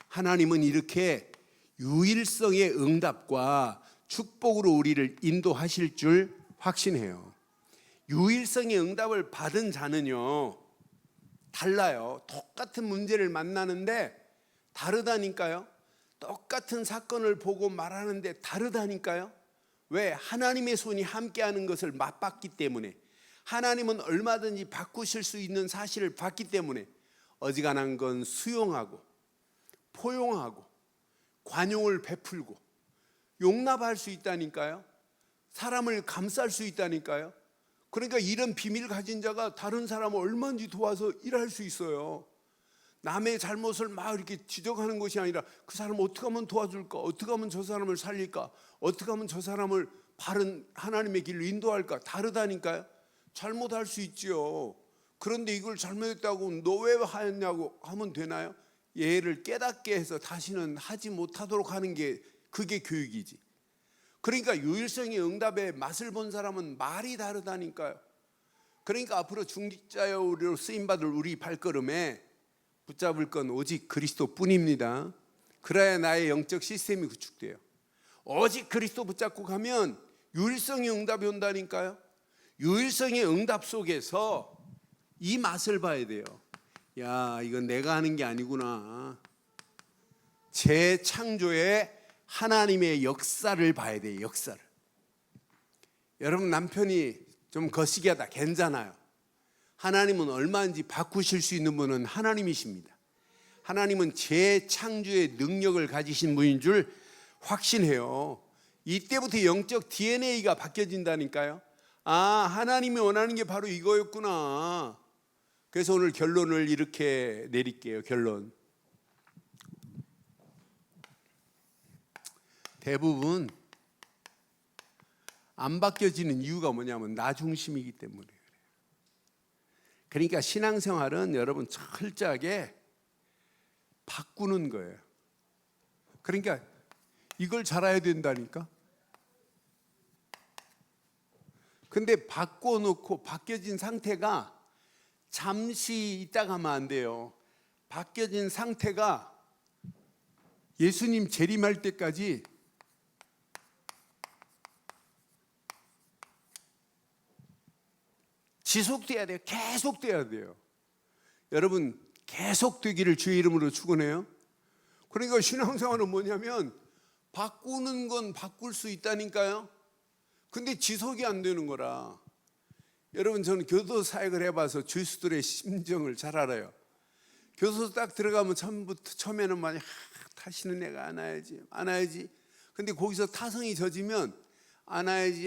S1: 하나님은 이렇게 유일성의 응답과 축복으로 우리를 인도하실 줄 확신해요. 유일성의 응답을 받은 자는요 달라요. 똑같은 문제를 만나는데 다르다니까요. 똑같은 사건을 보고 말하는데 다르다니까요. 왜? 하나님의 손이 함께하는 것을 맛봤기 때문에, 하나님은 얼마든지 바꾸실 수 있는 사실을 봤기 때문에 어지간한 건 수용하고 포용하고 관용을 베풀고 용납할 수 있다니까요. 사람을 감쌀 수 있다니까요. 그러니까 이런 비밀 가진 자가 다른 사람을 얼마든지 도와서 일할 수 있어요. 남의 잘못을 막 이렇게 지적하는 것이 아니라 그 사람 어떻게 하면 도와줄까? 어떻게 하면 저 사람을 살릴까? 어떻게 하면 저 사람을 바른 하나님의 길로 인도할까? 다르다니까요. 잘못할 수 있지요. 그런데 이걸 잘못했다고 너 왜 하였냐고 하면 되나요? 얘를 깨닫게 해서 다시는 하지 못하도록 하는 게 그게 교육이지. 그러니까 유일성의 응답의 맛을 본 사람은 말이 다르다니까요. 그러니까 앞으로 중직자로 쓰임받을 우리 발걸음에 붙잡을 건 오직 그리스도뿐입니다. 그래야 나의 영적 시스템이 구축돼요. 오직 그리스도 붙잡고 가면 유일성의 응답이 온다니까요. 유일성의 응답 속에서 이 맛을 봐야 돼요. 야, 이건 내가 하는 게 아니구나. 재창조의 하나님의 역사를 봐야 돼요. 역사를. 여러분, 남편이 좀 거시기하다 괜찮아요. 하나님은 얼마든지 바꾸실 수 있는 분은 하나님이십니다. 하나님은 재창조의 능력을 가지신 분인 줄 확신해요. 이때부터 영적 DNA가 바뀌어진다니까요. 아, 하나님이 원하는 게 바로 이거였구나. 그래서 오늘 결론을 이렇게 내릴게요. 결론. 대부분 안 바뀌어지는 이유가 뭐냐면 나 중심이기 때문에 그래요. 그러니까 신앙생활은 여러분 철저하게 바꾸는 거예요. 그러니까 이걸 잘해야 된다니까. 근데 바꿔놓고 바뀌어진 상태가 잠시 있다가 하면 안 돼요. 바뀌어진 상태가 예수님 재림할 때까지 지속돼야 돼요. 계속돼야 돼요. 여러분, 계속되기를 주의 이름으로 축원해요. 그러니까 신앙생활은 뭐냐면 바꾸는 건 바꿀 수 있다니까요. 근데 지속이 안 되는 거라. 여러분, 저는 교도 사역을 해봐서 죄수들의 심정을 잘 알아요. 교도소 딱 들어가면 처음에는 많이 다시는 내가 안아야지. 근데 거기서 타성이 젖으면 안아야지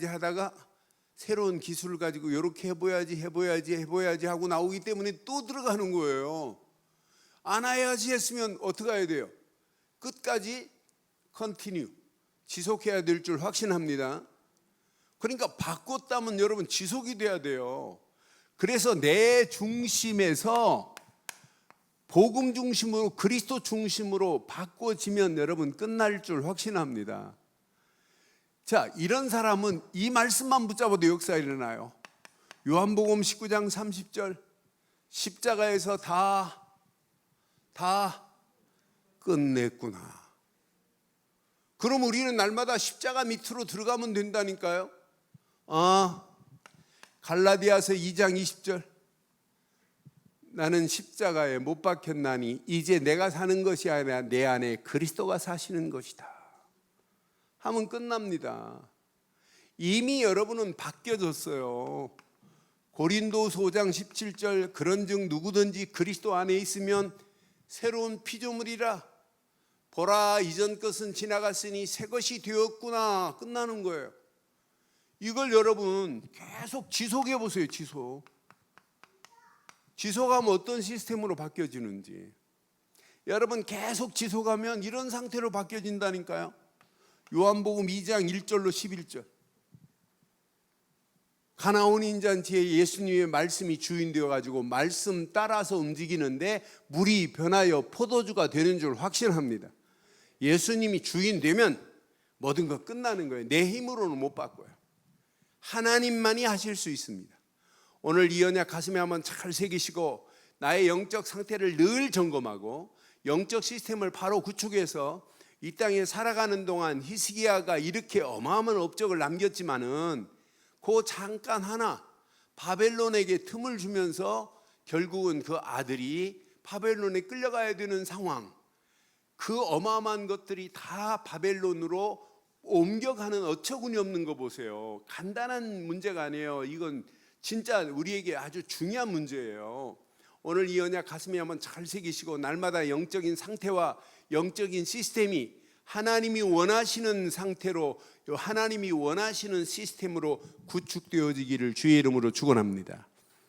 S1: 하다가 새로운 기술을 가지고 이렇게 해봐야지 하고 나오기 때문에 또 들어가는 거예요. 안아야지 했으면 어떻게 해야 돼요? 끝까지 컨티뉴 지속해야 될 줄 확신합니다. 그러니까 바꿨다면 여러분 지속이 돼야 돼요. 그래서 내 중심에서 복음 중심으로 그리스도 중심으로 바꿔지면 여러분 끝날 줄 확신합니다. 자, 이런 사람은 이 말씀만 붙잡아도 역사 일어나요. 요한복음 19장 30절 십자가에서 다 끝냈구나. 그럼 우리는 날마다 십자가 밑으로 들어가면 된다니까요. 갈라디아서 2장 20절 나는 십자가에 못 박혔나니 이제 내가 사는 것이 아니라 내 안에 그리스도가 사시는 것이다 하면 끝납니다. 이미 여러분은 바뀌어졌어요. 고린도서 5장 17절 그런즉 누구든지 그리스도 안에 있으면 새로운 피조물이라 보라 이전 것은 지나갔으니 새 것이 되었구나. 끝나는 거예요. 이걸 여러분 계속 지속해 보세요. 지속하면 어떤 시스템으로 바뀌어지는지. 여러분 계속 지속하면 이런 상태로 바뀌어진다니까요. 요한복음 2장 1절로 11절 가나온 인잔치에 예수님의 말씀이 주인 되어가지고 말씀 따라서 움직이는데 물이 변하여 포도주가 되는 줄 확신합니다. 예수님이 주인 되면 모든 것 끝나는 거예요. 내 힘으로는 못 바꿔요. 하나님만이 하실 수 있습니다. 오늘 이 언약 가슴에 한번 잘 새기시고 나의 영적 상태를 늘 점검하고 영적 시스템을 바로 구축해서 이 땅에 살아가는 동안 히스기야가 이렇게 어마어마한 업적을 남겼지만은 그 잠깐 하나 바벨론에게 틈을 주면서 결국은 그 아들이 바벨론에 끌려가야 되는 상황, 그 어마어마한 것들이 다 바벨론으로 옮겨가는 어처구니 없는 거 보세요. 간단한 문제가 아니에요. 이건 진짜 우리에게 아주 중요한 문제예요. 오늘 이 언약 가슴에 한번 잘 새기시고 날마다 영적인 상태와 영적인 시스템이 하나님이 원하시는 상태로, 하나님이 원하시는 시스템으로 구축되어지기를 주의 이름으로 축원합니다.